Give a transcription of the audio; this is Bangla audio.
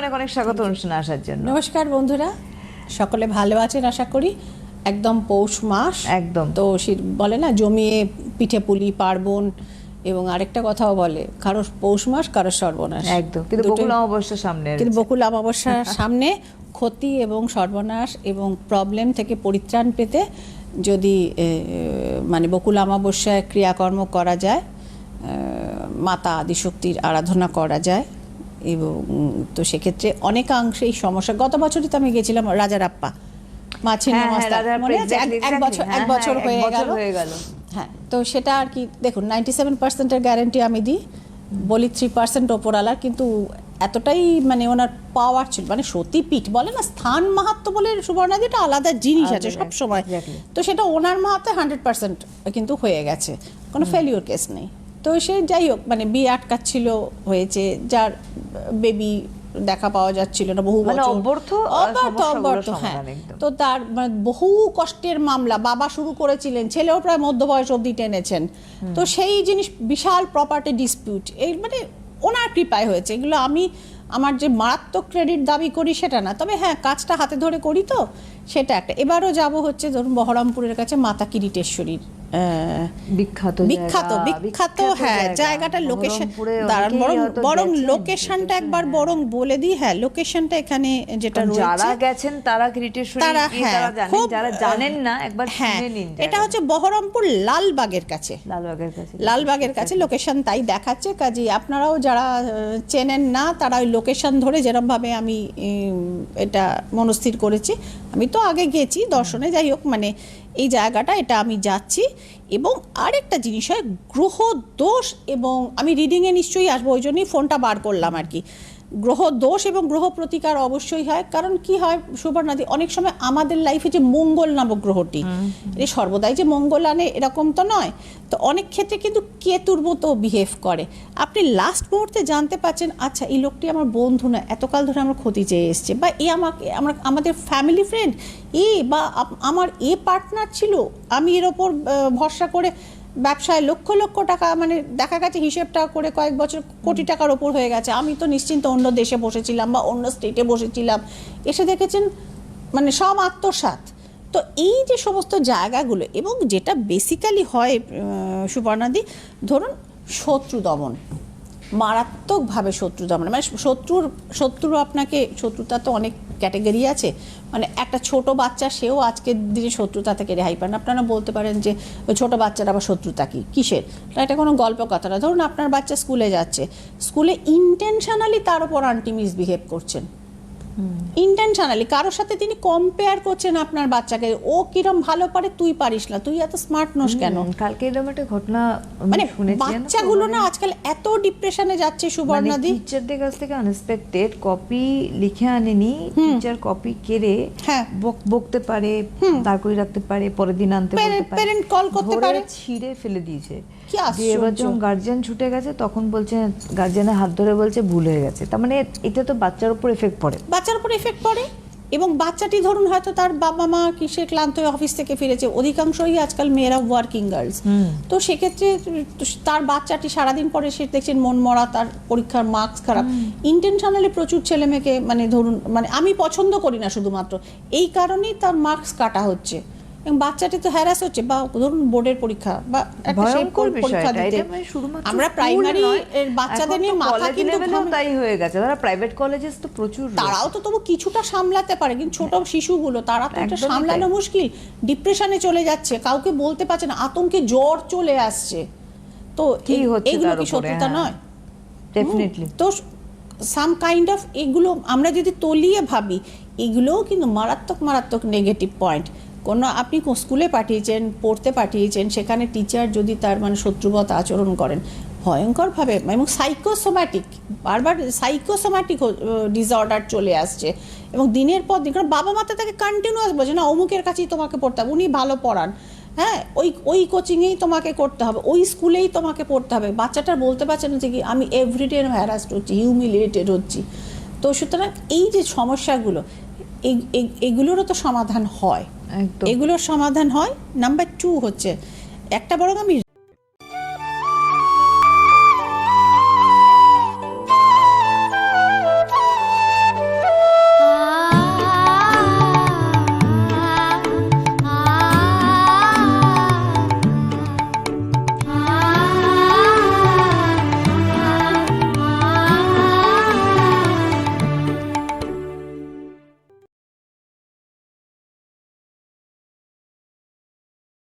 অনেক অনেক স্বাগত অনুষ্ঠানে আসার জন্য। নমস্কার বন্ধুরা, সকলে ভালো আছেন আশা করি। একদম পৌষ মাস, একদম তো বলে না জমিয়ে পিঠে পুলি পার্বণ, এবং আরেকটা কথাও বলে কারোর পৌষ মাস কারোর সর্বনাশ। একদম, কিন্তু বকুল অমাবস্যার সামনে, কিন্তু বকুল অমাবস্যার সামনে ক্ষতি এবং সর্বনাশ এবং প্রবলেম থেকে পরিত্রাণ পেতে যদি মানে বকুল অমাবস্যায় ক্রিয়াকর্ম করা যায়, মাতা আদিশক্তির আরাধনা করা যায়, এবং তো সেক্ষেত্রে অনেকাংশে এই সমস্যা। গত বছরই তো আমি গেছিলাম রাজারাপ্পা মাছের নামাস্তা, মনে আছে? এক বছর হয়ে গেল। হ্যাঁ, তো সেটা আর কি, দেখুন 97%-এর গ্যারেন্টি আমি দিই, বলি 3% ওপরালার, কিন্তু এতটাই মানে ওনার পাওয়ার ছিল, মানে সতীপীঠ বলে না, স্থান মাহাত্ম্য বলে সুবর্ণাদি একটা আলাদা জিনিস আছে সব সময়। তো সেটা ওনার মাহাত্ম্যে 100% কিন্তু হয়ে গেছে, কোনো ফেলিওর কেস নেই। তো সে যাই হোক, মানে বিয়ে আটকাচ্ছিল হয়েছে, যার বেবি দেখা পাওয়া যাচ্ছিল না বহু বছর, অব্যর্থ। হ্যাঁ, তো তার মানে বহু কষ্টের মামলা, বাবা শুরু করেছিলেন, ছেলেও প্রায় মধ্য বয়স অবধি টেনেছেন। তো সেই জিনিস বিশাল প্রপার্টি ডিসপিউট, এই মানে ওনার কৃপায় হয়েছে। এগুলো আমি আমার যে মারাত্মক ক্রেডিট দাবি করি সেটা না, তবে হ্যাঁ কাজটা হাতে ধরে করি, তো সেটা একটা। এবারও যাব হচ্ছে ধরুন বহরমপুরের কাছে মাতা কিরিটেশ্বরীর বিখ্যাত হ্যাঁ জায়গাটা, লোকেশন বরং লোকেশনটা একবার বরং বলে দিই। হ্যাঁ, লোকেশনটা এখানে যেটা রয়েছে, যারা গেছেন তারা কিরিটেশ্বরী, তারা যারা জানেন না একবার শুনে নিন। এটা হচ্ছে বহরমপুর লালবাগের কাছে, লালবাগের কাছে লোকেশন তাই দেখাচ্ছে। কাজে আপনারাও যারা চেনেন না তারা ওই লোকেশন ধরে, যেরকম ভাবে আমি এটা মনস্থির করেছি, আমি তো আগে গেছি দর্শনে, যাই হোক মানে এই জায়গাটা এটা আমি যাচ্ছি। এবং আরেকটা জিনিস হয় গ্রহ দোষ, এবং আমি রিডিংয়ে নিশ্চয়ই আসবো, ওই জন্যই ফোনটা বার করলাম আর কি। গ্রহ দোষ এবং গ্রহ প্রতিকার অবশ্যই হয়, কারণ কি হয় সুবর্ণাদি, অনেক সময় আমাদের লাইফে যে মঙ্গল নামক গ্রহটি, এই সর্বদাই যে মঙ্গল আনে এরকম তো নয়, তো অনেক ক্ষেত্রে কিন্তু কেতুর মতো বিহেভ করে। আপনি লাস্ট মুহূর্তে জানতে পারছেন, আচ্ছা এই লোকটি আমার বন্ধু না, এতকাল ধরে আমার ক্ষতি চেয়ে এসছে, বা এ আমাদের ফ্যামিলি ফ্রেন্ড, বা আমার পার্টনার ছিল, আমি এর ওপর ভরসা করে ব্যবসায় লক্ষ লক্ষ টাকা, মানে দেখা গেছে হিসেবটা করে কয়েক বছর কোটি টাকার ওপর হয়ে গেছে, আমি তো নিশ্চিন্ত অন্য দেশে বসেছিলাম বা অন্য স্টেটে বসেছিলাম, এসে দেখেছেন মানে সব আত্মসাৎ। তো এই যে সমস্ত জায়গাগুলো, এবং যেটা বেসিক্যালি হয় সুবর্ণাদি, ধরুন শত্রু দমন, মারাত্মকভাবে শত্রু দমন, মানে শত্রু আপনাকে, শত্রুতা তো অনেক ক্যাটেগরি আছে, মানে একটা ছোট বাচ্চা সেও আজকের দিনে শত্রুতা থেকে রেহাই পান। আপনারা বলতে পারেন যে ওই ছোটো বাচ্চার আবার শত্রুতা কি, কিসের? এটা কোনো গল্প কথা না। ধরুন আপনার বাচ্চা স্কুলে যাচ্ছে, স্কুলে ইন্টেনশনালি তার উপর আন্টি মিসবিহেভ করছেন, ইন্টেনশনালি কারোর সাথে তিনি কম্পেয়ার করছেন আপনার বাচ্চাকে, ও কিরম ভালো পারে তুই পারিস না, তুই এত স্মার্ট নোস কেন? কালকে এরকম একটা ঘটনা মানে বাচ্চাগুলো না আজকাল এত ডিপ্রেশনে যাচ্ছে সুবর্ণাদি, টিচারদের কাছ থেকে আনএক্সপেক্টেড কপি লিখে আনেনি, টিচার কপি কেড়ে বকতে পারে, দাঁড় করে রাখতে পারে, পরের দিন আনতে বলতে পারে, প্যারেন্ট কল করতে পারে, ছিঁড়ে ফেলে দিয়েছে। এবার যখন গার্জিয়ান ছুটে গেছে তখন বলছে, গার্জিয়ানের হাত ধরে বলছে ভুল হয়ে গেছে। তার মানে এটা তো বাচ্চার উপর এফেক্ট পড়ে, এবং বাচ্চাটি ধরুন হয়তো তার বাবা মা কিসে ক্লান্ত হয়ে অফিস থেকে ফিরেছে, অধিকাংশই আজকাল মেয়েরা ওয়ার্কিং গার্লস, তো সেক্ষেত্রে তার বাচ্চাটি সারাদিন পরে সে দেখছেন মন মরা, তার পরীক্ষার মার্কস খারাপ, ইন্টেনশনালি প্রচুর ছেলে মেয়েকে মানে ধরুন মানে আমি পছন্দ করি না শুধুমাত্র এই কারণেই তার মার্কস কাটা হচ্ছে, এবং বাচ্চাটি তো হ্যারাস হচ্ছে। বা ধরুন বোর্ডের পরীক্ষা বা একটা পরীক্ষা দিতে, আমরা প্রাইমারি এর বাচ্চাদের নিয়ে মাথা কিন্তু তাই হয়ে গেছে, তারা প্রাইভেট কলেজেস তো প্রচুর, তারাও তো তবু কিছুটা সামলাতে পারে, কিন্তু ছোট শিশুগুলো তারা তো এটা সামলানো মুশকিল, ডিপ্রেশনে চলে যাচ্ছে, কাউকে বলতে পারছে না, আতঙ্কে জ্বর চলে আসছে। তো এইগুলো কি শত্রুতা নয়? ডেফিনেটলি। তো সাম কাইন্ড অফ এগুলো আমরা যদি তলিয়ে ভাবি, এগুলোও কিন্তু মারাত্মক নেগেটিভ পয়েন্ট। কোনো আপনি স্কুলে পাঠিয়েছেন, পড়তে পাঠিয়েছেন, সেখানে টিচার যদি তার মানে শত্রুবৎ আচরণ করেন ভয়ঙ্করভাবে, এবং বারবার সাইকোসোম্যাটিক ডিসঅর্ডার চলে আসছে, এবং দিনের পর দিন, কারণ বাবা মাতা তাকে কন্টিনিউয়াস বলছে না অমুকের কাছেই তোমাকে পড়তে হবে, উনি ভালো পড়ান, হ্যাঁ ওই কোচিংয়েই তোমাকে করতে হবে, ওই স্কুলেই তোমাকে পড়তে হবে। বাচ্চাটার বলতে পারছে না যে কি আমি এভরিডে হ্যারাসড হচ্ছি, হিউমিলিয়েটেড হচ্ছি। তো সুতরাং এই যে সমস্যাগুলো, এগুলোরও তো সমাধান হয়, এগুলোর সমাধান হয়। নাম্বার 2 হচ্ছে একটা, বরং আমি